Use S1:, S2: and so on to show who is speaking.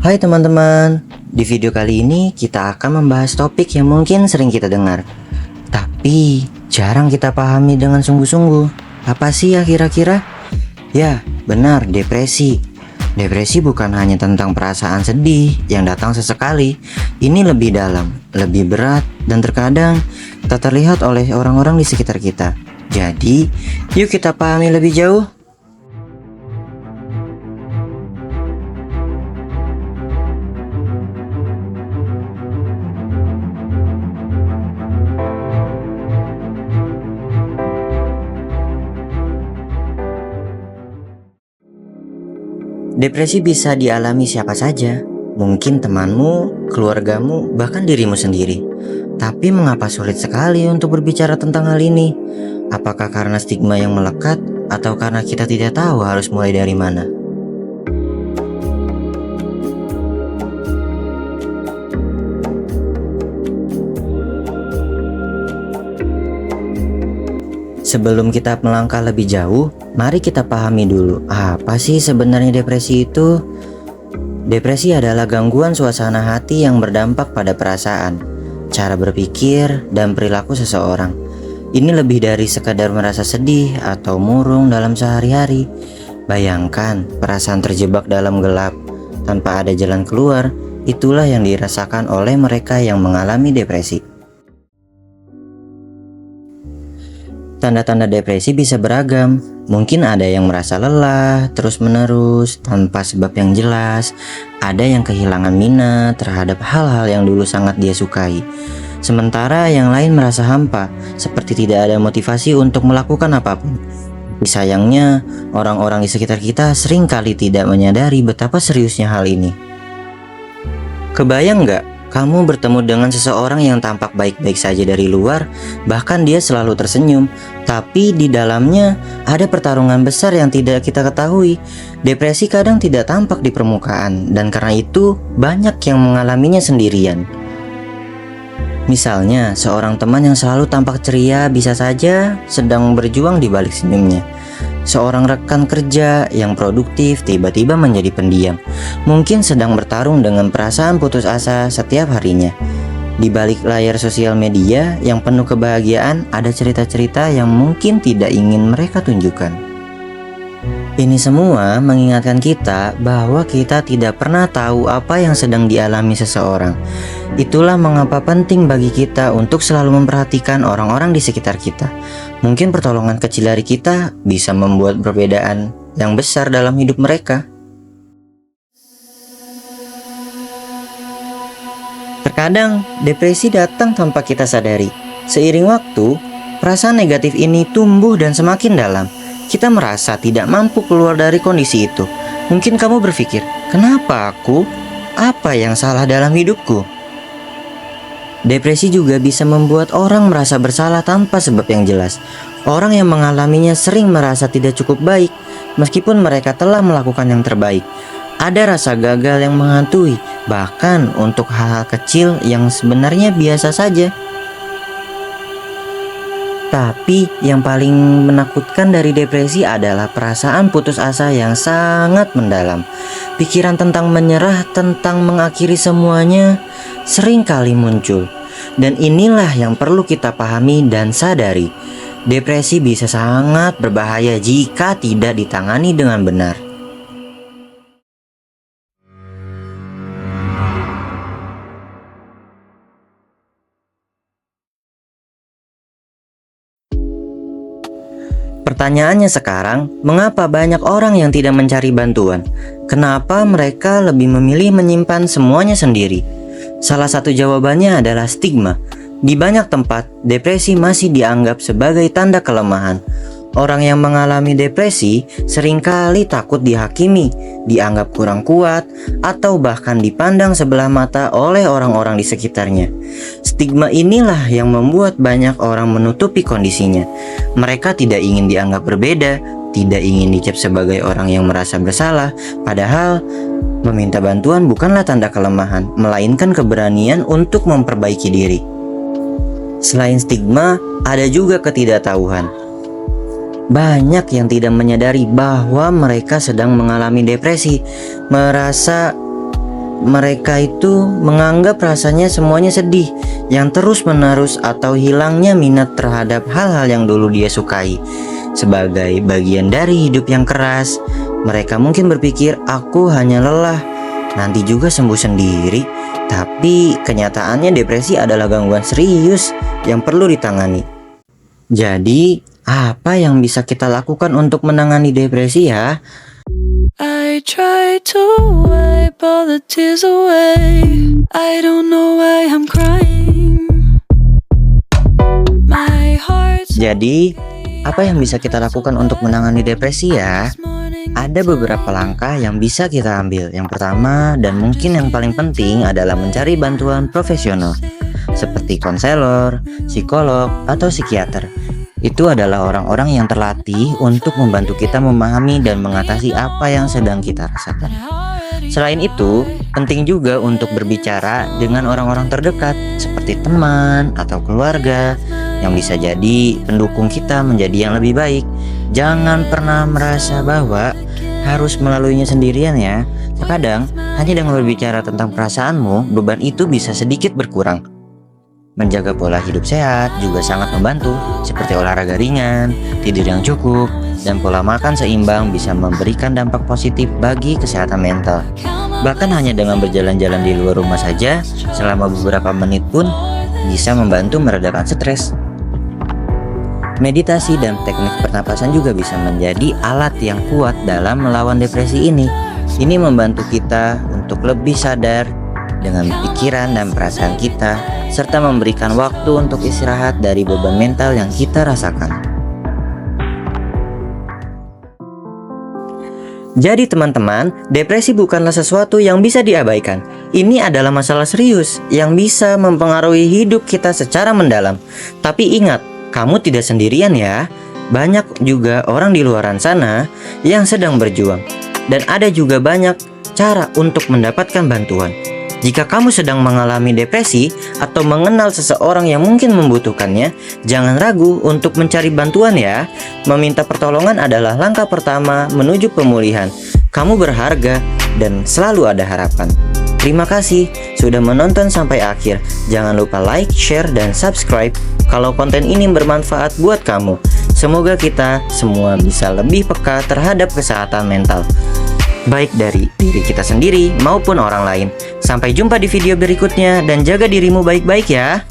S1: Hai teman-teman, di video kali ini kita akan membahas topik yang mungkin sering kita dengar, tapi jarang kita pahami dengan sungguh-sungguh. Apa sih ya kira-kira? Ya, benar, depresi. Depresi bukan hanya tentang perasaan sedih yang datang sesekali. Ini lebih dalam, lebih berat, dan terkadang tak terlihat oleh orang-orang di sekitar kita. Jadi, yuk kita pahami lebih jauh. Depresi bisa dialami siapa saja, mungkin temanmu, keluargamu, bahkan dirimu sendiri. Tapi mengapa sulit sekali untuk berbicara tentang hal ini? Apakah karena stigma yang melekat, atau karena kita tidak tahu harus mulai dari mana? Sebelum kita melangkah lebih jauh, mari kita pahami dulu, apa sih sebenarnya depresi itu? Depresi adalah gangguan suasana hati yang berdampak pada perasaan, cara berpikir, dan perilaku seseorang. Ini lebih dari sekadar merasa sedih atau murung dalam sehari-hari. Bayangkan perasaan terjebak dalam gelap, tanpa ada jalan keluar. Itulah yang dirasakan oleh mereka yang mengalami depresi. Tanda-tanda depresi bisa beragam. Mungkin ada yang merasa lelah terus-menerus tanpa sebab yang jelas. Ada yang kehilangan minat terhadap hal-hal yang dulu sangat dia sukai. Sementara yang lain merasa hampa, seperti tidak ada motivasi untuk melakukan apapun. Sayangnya, orang-orang di sekitar kita sering kali tidak menyadari betapa seriusnya hal ini. Kebayang nggak? Kamu bertemu dengan seseorang yang tampak baik-baik saja dari luar, bahkan dia selalu tersenyum, tapi di dalamnya ada pertarungan besar yang tidak kita ketahui. Depresi kadang tidak tampak di permukaan, dan karena itu banyak yang mengalaminya sendirian. Misalnya, seorang teman yang selalu tampak ceria bisa saja sedang berjuang di balik senyumnya. Seorang rekan kerja yang produktif tiba-tiba menjadi pendiam, mungkin sedang bertarung dengan perasaan putus asa setiap harinya. Di balik layar sosial media yang penuh kebahagiaan, ada cerita-cerita yang mungkin tidak ingin mereka tunjukkan. Ini semua mengingatkan kita bahwa kita tidak pernah tahu apa yang sedang dialami seseorang. Itulah mengapa penting bagi kita untuk selalu memperhatikan orang-orang di sekitar kita. Mungkin pertolongan kecil dari kita bisa membuat perbedaan yang besar dalam hidup mereka. Terkadang depresi datang tanpa kita sadari. Seiring waktu, perasaan negatif ini tumbuh dan semakin dalam. Kita merasa tidak mampu keluar dari kondisi itu. Mungkin kamu berpikir, kenapa aku? Apa yang salah dalam hidupku? Depresi juga bisa membuat orang merasa bersalah tanpa sebab yang jelas. Orang yang mengalaminya sering merasa tidak cukup baik, meskipun mereka telah melakukan yang terbaik. Ada rasa gagal yang menghantui, bahkan untuk hal-hal kecil yang sebenarnya biasa saja. Tapi yang paling menakutkan dari depresi adalah perasaan putus asa yang sangat mendalam. Pikiran tentang menyerah, tentang mengakhiri semuanya sering kali muncul. Dan inilah yang perlu kita pahami dan sadari. Depresi bisa sangat berbahaya jika tidak ditangani dengan benar. Pertanyaannya sekarang, mengapa banyak orang yang tidak mencari bantuan? Kenapa mereka lebih memilih menyimpan semuanya sendiri? Salah satu jawabannya adalah stigma. Di banyak tempat, depresi masih dianggap sebagai tanda kelemahan. Orang yang mengalami depresi seringkali takut dihakimi, dianggap kurang kuat, atau bahkan dipandang sebelah mata oleh orang-orang di sekitarnya. Stigma inilah yang membuat banyak orang menutupi kondisinya. Mereka tidak ingin dianggap berbeda, tidak ingin dicap sebagai orang yang merasa bersalah, padahal meminta bantuan bukanlah tanda kelemahan, melainkan keberanian untuk memperbaiki diri. Selain stigma, ada juga ketidaktahuan. Banyak yang tidak menyadari bahwa mereka sedang mengalami depresi, merasa mereka itu menganggap rasanya semuanya sedih, yang terus-menerus atau hilangnya minat terhadap hal-hal yang dulu dia sukai. Sebagai bagian dari hidup yang keras, mereka mungkin berpikir, aku hanya lelah, nanti juga sembuh sendiri. Tapi kenyataannya depresi adalah gangguan serius yang perlu ditangani. Jadi, apa yang bisa kita lakukan untuk menangani depresi ya?
S2: I try to wipe all the tears away. I don't know why I'm crying. My heart's
S1: Jadi, apa yang bisa kita lakukan untuk menangani depresi ya? Ada beberapa langkah yang bisa kita ambil. Yang pertama dan mungkin yang paling penting adalah mencari bantuan profesional seperti konselor, psikolog, atau psikiater. Itu adalah orang-orang yang terlatih untuk membantu kita memahami dan mengatasi apa yang sedang kita rasakan. Selain itu, penting juga untuk berbicara dengan orang-orang terdekat seperti teman atau keluarga yang bisa jadi pendukung kita menjadi yang lebih baik. Jangan pernah merasa bahwa harus melaluinya sendirian ya. Terkadang hanya dengan berbicara tentang perasaanmu, beban itu bisa sedikit berkurang. Menjaga pola hidup sehat juga sangat membantu, seperti olahraga ringan, tidur yang cukup, dan pola makan seimbang bisa memberikan dampak positif bagi kesehatan mental. Bahkan hanya dengan berjalan-jalan di luar rumah saja, selama beberapa menit pun bisa membantu meredakan stres. Meditasi dan teknik pernapasan juga bisa menjadi alat yang kuat dalam melawan depresi ini. Ini membantu kita untuk lebih sadar dengan pikiran dan perasaan kita, serta memberikan waktu untuk istirahat dari beban mental yang kita rasakan. Jadi teman-teman, depresi bukanlah sesuatu yang bisa diabaikan. Ini adalah masalah serius yang bisa mempengaruhi hidup kita secara mendalam. Tapi ingat, kamu tidak sendirian ya. Banyak juga orang di luaran sana yang sedang berjuang. Dan ada juga banyak cara untuk mendapatkan bantuan. Jika kamu sedang mengalami depresi atau mengenal seseorang yang mungkin membutuhkannya, jangan ragu untuk mencari bantuan ya. Meminta pertolongan adalah langkah pertama menuju pemulihan. Kamu berharga dan selalu ada harapan. Terima kasih sudah menonton sampai akhir. Jangan lupa like, share, dan subscribe kalau konten ini bermanfaat buat kamu. Semoga kita semua bisa lebih peka terhadap kesehatan mental, baik dari diri kita sendiri maupun orang lain. Sampai jumpa di video berikutnya dan jaga dirimu baik-baik ya.